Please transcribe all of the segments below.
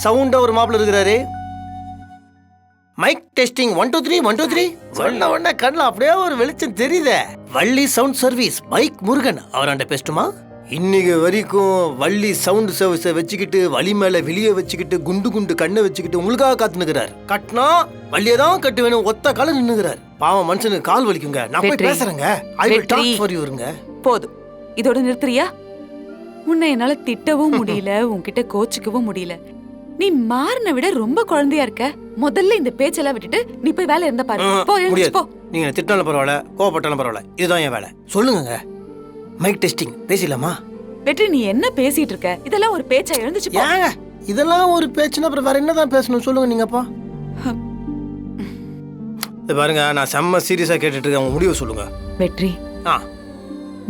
சவுண்டா ஒரு மாப்பிள்ள இருக்கிறாரு. Mic testing 1 2 3 1 2 3. சொன்ன உடனே கண்ணில் அப்படியே ஒரு வெளிச்சம் தெரியுதே. Valli sound service bike Murugan அவராண்ட பேசட்டுமா? இன்னைக்கு வரைக்கும் வள்ளி சவுண்ட் சர்வீஸை வச்சுக்கிட்டு வழி மேல வெளியே வச்சுக்கிட்டு குண்டு குண்டு கண்ணை வச்சுக்கிட்டு உங்களுக்காக காத்துனுக்கிறார். கட்டினா வள்ளியை தான் கட்டு வேணும் ஒத்த கால நின்னுக்கிறார். பாவம் மனுஷனுக்கு கால் வலிக்குங்க. நான் போய் பேசுறேங்க. ஐ வில் டாக் ஃபார் யூங்க. போதும், இதோட நிறுத்துறியா? உன்னை என்னால திட்டவும் முடியல, உன்கிட்ட கோச்சிக்கவும் முடியல. நீ மாறின விட ரொம்ப குழந்தையா இருக்க. முதல்ல இந்த பேச்செல்லாம் விட்டுட்டு நீ போய் வேலை இருந்தா பாரு. போ, எழுந்திருச்சு போ. நீங்க திட்டாலும் பரவாயில்ல, கோவப்பட்டாலும் பரவாயில்ல, இதுதான் என் வேலை. சொல்லுங்க. மைக் டெஸ்டிங் பேசலாமா? வெற்றி, நீ என்ன பேசிட்டு இருக்க? இதெல்லாம் ஒரு பேச்சா? எழுந்துச்சு போ. ஏங்க இதெல்லாம் ஒரு பேச்சுன்னா அப்புறம் வேற என்னதான் பேசணும் சொல்லுங்க நீங்கப்பா. பாருங்க, நான் செம்ம சீரியஸா கேட்டுட்டு இருக்கேன். உங்க முடிவு சொல்லுங்க. வெற்றி,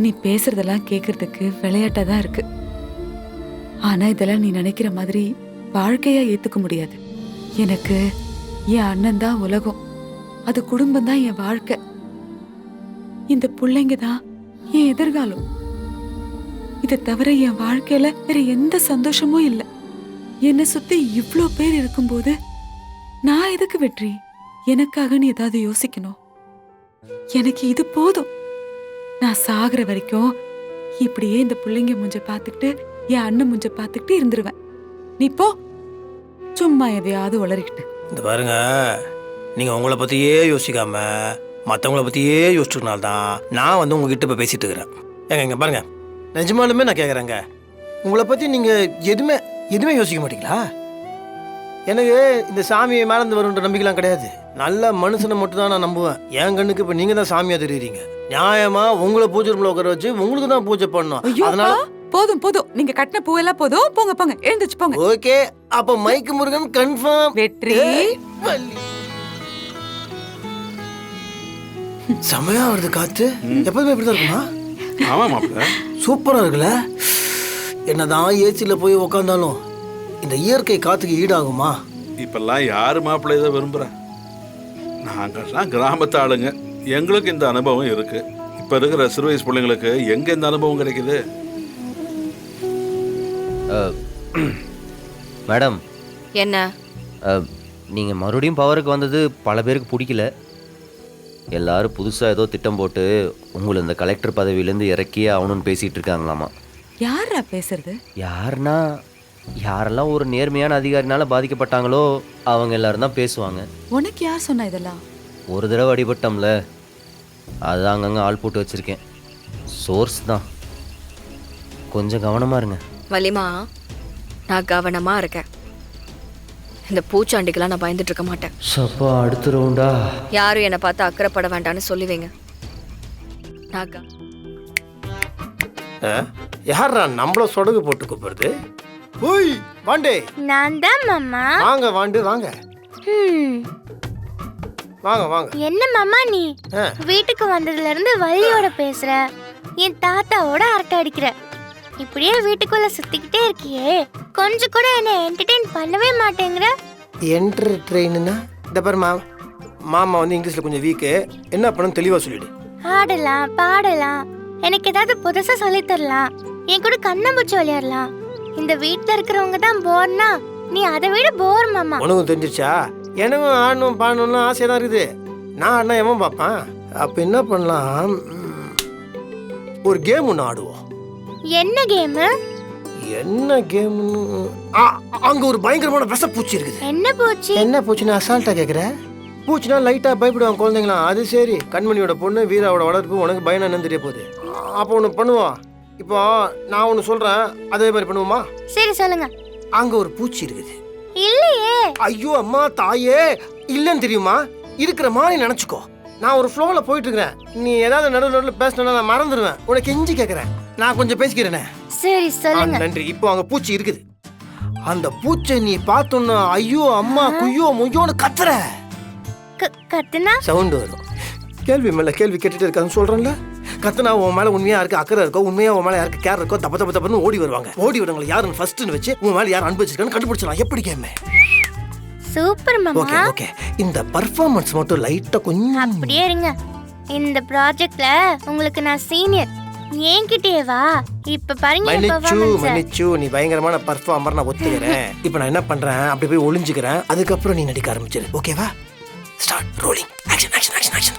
நீ பேசுறதெல்லாம் கேக்குறதுக்கு விளையாட்டா தான் இருக்கு. ஆனா இதெல்லாம் நீ நினைக்கிற மாதிரி வாழ்க்கையா ஏத்துக்க முடியாது. எனக்கு என் அண்ணன் தான் உலகம், அது குடும்பம் தான் என் வாழ்க்கை. இந்த பிள்ளைங்க தான் என் எதிர்காலம். இதை தவிர என் வாழ்க்கையில வேற எந்த சந்தோஷமும் இல்லை. என்னை சுத்தி இவ்ளோ பேர் இருக்கும்போது நான் எதுக்கு வெற்றி எனக்காக நீ ஏதாவது யோசிக்கணும்? எனக்கு இது போதும். நான் சாகுற வரைக்கும் இப்படியே இந்த பிள்ளைங்க முஞ்ச பார்த்துக்கிட்டு என் அண்ணன் முஞ்ச பார்த்துக்கிட்டு இருந்துருவேன். நீ போ, சும்மா எதையாவது உளறிக்கிட்டு. இந்த பாருங்க, நீங்க உங்களை பத்தியே யோசிக்காம மற்றவங்கள பத்தியே யோசிச்சதுனால்தான் நான் வந்து உங்ககிட்ட இப்போ பேசிட்டு இருக்கிறேன். ஏங்க இங்க பாருங்க, நிஜமாலுமே நான் கேட்குறேங்க, உங்களை பத்தி நீங்க எதுவுமே யோசிக்க மாட்டீங்களா? எனக்கு இந்த சாமியை மேலேருந்து வருன்ற நம்பிக்கைலாம் கிடையாது. நல்ல மனுஷனை மட்டும் தான் நான் நம்புவேன். என் கண்ணுக்கு இப்போ நீங்க தான் சாமியா தெரியுறீங்க. நியாயமா உங்களை பூஜை ரூம்ல உட்கார வச்சு உங்களுக்கு தான் பூஜை பண்ணணும். அதனால போதும் போதும், நீங்க கட்டின பூவெல்லாம் போதும். போங்க போங்க, எழுந்துச்சு போங்க. ஓகே, அப்ப மைக் முருகன் கன்ஃபார்ம். வெற்றி, செமையா வருது காத்து. எப்பவுமே இப்படிதான் இருக்குமா? ஆமா மாப்பிள்ள, சூப்பரா இருக்குல்ல. என்னதான் ஏசில போய் உக்காந்தாலும் இந்த இயற்கை காத்துக்கு ஈடாகுமா? இப்பெல்லாம் யாரு மாப்பிள்ளை இதை விரும்புற? நாங்கெல்லாம் கிராமத்து ஆளுங்க, எங்களுக்கு இந்த அனுபவம் இருக்கு. இப்ப இருக்கிற சிறு வயசு பிள்ளைங்களுக்கு எங்க இந்த அனுபவம் கிடைக்குது? மேடம், என்ன நீங்கள் மறுபடியும் பவருக்கு வந்தது பல பேருக்கு பிடிக்கல. எல்லாரும் புதுசாக ஏதோ திட்டம் போட்டு உங்களை இந்த கலெக்டர் பதவியிலேருந்து இறக்கியே ஆகணும்னு பேசிகிட்டு இருக்காங்களாமா. யாரா பேசுறது? யாருன்னா யாரெல்லாம் ஒரு நேர்மையான அதிகாரினால பாதிக்கப்பட்டாங்களோ அவங்க எல்லாரும் தான் பேசுவாங்க. உனக்கு யார் சொன்னா இதெல்லாம்? ஒரு தடவை அடிபட்டோம்ல, அதுதான் அங்கங்கே ஆள் போட்டு வச்சுருக்கேன். சோர்ஸ் தான், கொஞ்சம் கவனமாக இருங்க. வலிமா, நான் கவனமா இருக்கேன். இந்த பூச்சாண்டிக்கெல்லாம் நான் பயந்துட்டு இருக்க மாட்டேன். சப்பா, அடுத்த ரவுண்டா? யாரும் என்னை பார்த்து அக்கறைப்பட வேண்டாம்னு சொல்லுவீங்க. யாரா நம்மள சொடகு போட்டு கூப்பிடுறது? ஓய் வாண்டே. நான் தான் மாமா. வாங்க வாண்டு வாங்க. வாங்க வாங்க. என்ன மாமா நீ வீட்டுக்கு வந்ததுல இருந்து வள்ளியோட பேசுற, என் தாத்தாவோட அரட்டை அடிக்கிற, இப்படியே வீட்டுக்குள்ள சுத்திக்கிட்டே இருக்கியே, கொஞ்சம் கூட என்ன என்டர்டெயின் பண்ணவே மாட்டேங்கிற. என்டர்டெயின்னா இந்த பாரு மாமா வந்து இங்கிலீஷ்ல கொஞ்சம் வீக்கு. என்ன பண்ணணும் தெளிவா சொல்லிடு. ஆடலாம், பாடலாம், எனக்கு ஏதாவது புதுசா சொல்லி தரலாம், என் கூட கண்ணாமூச்சி விளையாடலாம். இந்த வீட்டுல இருக்கிறவங்க தான் போர்னா, நீ அதை விட போர் மாமா. உனக்கும் தெரிஞ்சிச்சா? எனக்கும் ஆடணும் பாடணும்னு ஆசையா தான் இருக்குது. நான் ஆடினா எவன் பார்ப்பான்? அப்ப என்ன பண்ணலாம், ஒரு கேம் ஒன்று ஆடுவோம். என்ன கேம்? என்ன கேம்னு, அங்க ஒரு பயங்கரமான விஷ பூச்சி இருக்குது. என்ன பூச்சி? என்ன பூச்சின்னு அசால்ட்டா கேக்குற? பூச்சினா லைட்டா பயப்படுவாங்க குழந்தைங்களாம். அது சரி, கண்மணியோட பொண்ணு வீராவோட வளர்ப்பு உனக்கு பயம் என்னன்னு தெரிய போகுது. அப்போ ஒன்று பண்ணுவோம். இப்போ நான் ஒன்று சொல்றேன், அதே மாதிரி பண்ணுவோமா? சரி சொல்லுங்க. அங்க ஒரு பூச்சி இருக்குது. இல்லையே. ஐயோ அம்மா தாயே, இல்லன்னு தெரியுமா? இருக்கிற மாதிரி நினைச்சுக்கோ. நான் ஒரு ஃப்ளோவில் போயிட்டு இருக்கிறேன். நீ ஏதாவது நடுவில் பேசினா நான் மறந்துடுவேன். உனக்கு எஞ்சி கேட்குறேன், நான் கொஞ்சம் பேசிக்கிறேனே. சரி சொல்லுங்க. நன்றி. இப்போ அங்க பூச்சி இருக்குது. அந்த பூச்சை நீ பார்த்தோன்னா ஐயோ அம்மா குய்யோ முய்யோன்னு கத்துற. கத்துனா சவுண்ட் வரும். கேள்வி மேல கேள்வி கேட்டுட்டு இருக்கான்னு சொல்றேன்ல. கத்துனா உன் மேல உண்மையா இருக்கு அக்கறை இருக்கோ, உண்மையா உன் மேல யாருக்கு கேர் இருக்கோ, தப்ப தப்ப தப்பன்னு ஓடி வருவாங்க. ஓடி வரவங்களை யாருன்னு ஃபர்ஸ்ட்னு வச்சு உன் மேல யார் அன்பு வச்சிருக்கான்னு கண்டுபிடிச்சலாம். எப்படி கேமே? சூப்பர் மாமா. Okay okay. இந்த பெர்ஃபார்மன்ஸ் மட்டும் லைட்டா கொஞ்சம் அப்படியே இருங்க. இந்த ப்ராஜெக்ட்ல உங்களுக்கு நான் சீனியர். என்கிட்டயே வா. இப்ப பாருங்க என் மன்னிச்சு performance. மன்னிச்சு, நீ பயங்கரமான பர்ஃபார்மர், நான் ஒத்துக்கிறேன். இப்போ நான் என்ன பண்றேன், அப்படி போய் ஒளிஞ்சுக்கிறேன். அதுக்கப்புறம் நீ நடிக்க ஆரம்பிச்சிரு, ஓகேவா? Start rolling. Action action action action.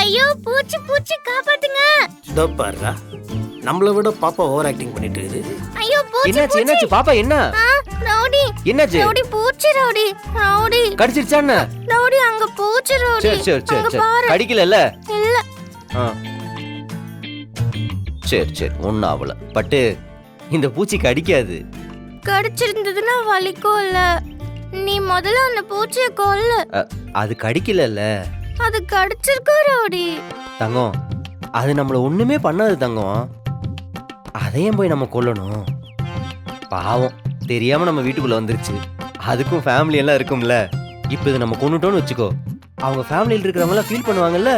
ஐயோ பூச்சி பூச்சி காப்பாத்துங்க. இதோ பாருடா, நம்மளை விட பாப்பா ஓவர் ஆக்டிங் பண்ணிட்டு இருக்குது. ஐயோ பூச்சி என்னாச்சு பூச்சி. என்னாச்சு பாப்பா என்ன ஆ, ரவுடி என்னாச்சு ரவுடி பூச்சி ரவுடி ரவுடி கடிச்சிருச்சா என்ன ரவுடி அங்க பூச்சி ரவுடி. சரி சரி சரி அங்க சரி பாரு. கடிக்கலல்ல இல்ல ஆ. சரி சரி ஒன்றும் ஆகல. பட்டு இந்த பூச்சி கடிக்காது. கடிச்சிருந்ததுன்னா வலிக்கும் இல்ல. நீ முதல்ல அந்த பூச்சியை கொல்லு. அது கடிக்கலல்ல அது கடிச்சிருக்கோ ரவுடி. தங்கம். அது நம்மள ஒண்ணுமே பண்ணாது தங்கம். அதையும் போய் நம்ம கொல்லணும்? பாவம் தெரியாம நம்ம வீட்டுக்குள்ள வந்துருச்சு. அதுக்கும் ஃபேமிலி எல்லாம் இருக்கும்ல. இப்போ இது நம்ம கொண்டுட்டோம்னு வச்சுக்கோ, அவங்க ஃபேமிலியில் இருக்கிறவங்க எல்லாம் ஃபீல் பண்ணுவாங்கல்ல.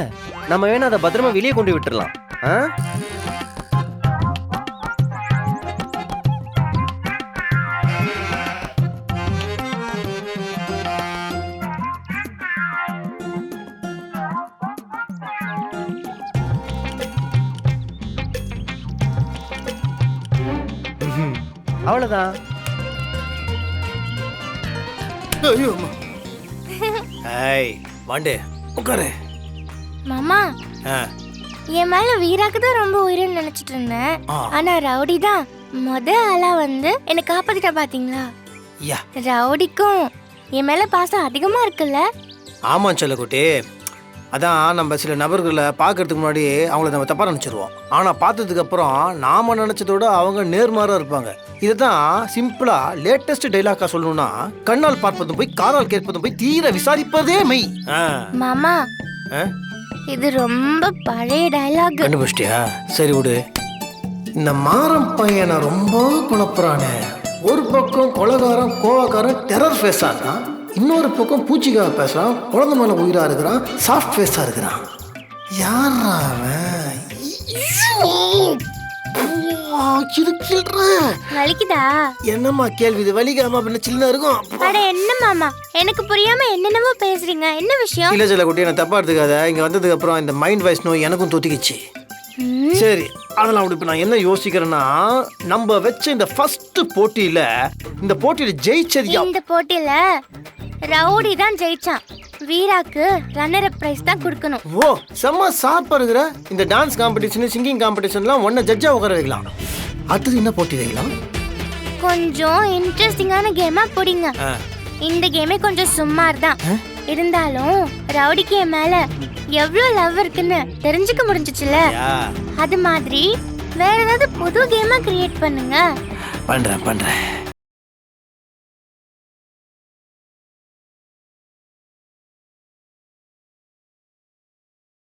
நம்ம வேணா அதை பத்திரமா வெளியே கொண்டு விட்டுறலாம். ஆ? அவ்வளவுதான். ஐயோ அம்மா. ஏய் வாண்டே உட்காரு. மாமா ஆ, என் மேல வீராக்கு தான் ரொம்ப உயிரின்னு நினைச்சிட்டு இருந்தேன். ஆ. ஆனா ரவுடி தான் ஆளா வந்து என்னை காப்பாத்திட்டா பாத்தீங்களா? யா ரவுடிக்கும் என் மேல பாசம் அதிகமா இருக்குல்ல. ஆமாம் செல்லக்குட்டி. அதான் நம்ம சில நபர்களை பார்க்கறதுக்கு முன்னாடி அவங்கள நம்ம தப்பாக நினச்சிருவோம். ஆனால் பார்த்ததுக்கு அப்புறம் நாம் நினச்சதோட அவங்க நேர்மாறாக இருப்பாங்க. இதுதான் சிம்பிளாக லேட்டஸ்ட் டைலாக்காக சொல்லணும்னா, கண்ணால் பார்ப்பதும் போய் காதால் கேட்பதும் போய் தீர விசாரிப்பதே மெய். மாமா இது ரொம்ப பழைய டயலாக். கண்டுபிடிச்சிட்டியா? சரி விடு. இந்த மாறம் பையனை ரொம்ப குழப்புறானே. ஒரு பக்கம் கொலகாரம் கோவக்காரன் டெரர் ஃபேஸாக இருக்கான், இன்னொரு பக்கம் பூச்சிக்காக பேசுறான், குழந்தை மேல உயிரா இருக்கிறான், சாஃப்ட் ஃபேஸா இருக்கிறான். யாரா அவன்? வலிக்குதா? என்னம்மா கேள்வி இது? வலிக்காம அப்படின்னு சின்ன இருக்கும். அட என்ன மாமா, எனக்கு புரியாம என்னென்னமோ பேசுறீங்க, என்ன விஷயம்? இல்ல சில குட்டி, என்ன தப்பா எடுத்துக்காத. இங்க வந்ததுக்கு அப்புறம் இந்த மைண்ட் வாய்ஸ் நோய் எனக்கும் தொத்திக்கிச்சு. சரி, அதெல்லாம் அப்படி. இப்போ நான் என்ன யோசிக்கிறேன்னா, நம்ம வச்ச இந்த ஃபர்ஸ்ட் போட்டியில, இந்த போட்டியில ஜெயிச்சது இந்த போட்டியில ரவுடி தான் ஜெயிச்சான். வீராக்கு ரன்னர் அப் பிரைஸ் தான் கொடுக்கணும். ஓ செம்ம சாப்பா இருக்கிற. இந்த டான்ஸ் காம்படிஷன், சிங்கிங் காம்படிஷன்லாம் ஒன்ன ஜட்ஜா உட்கார வைக்கலாம். அடுத்தது என்ன போட்டி வைக்கலாம்? கொஞ்சம் இன்ட்ரெஸ்டிங்கான கேமா போடுங்க. இந்த கேமே கொஞ்சம் சுமார் தான் இருந்தாலும் ரவுடிக்கு என் மேல எவ்வளவு லவ் இருக்குன்னு தெரிஞ்சுக்க முடிஞ்சிச்சுல. அது மாதிரி வேற ஏதாவது புது கேமா கிரியேட் பண்ணுங்க. பண்றேன்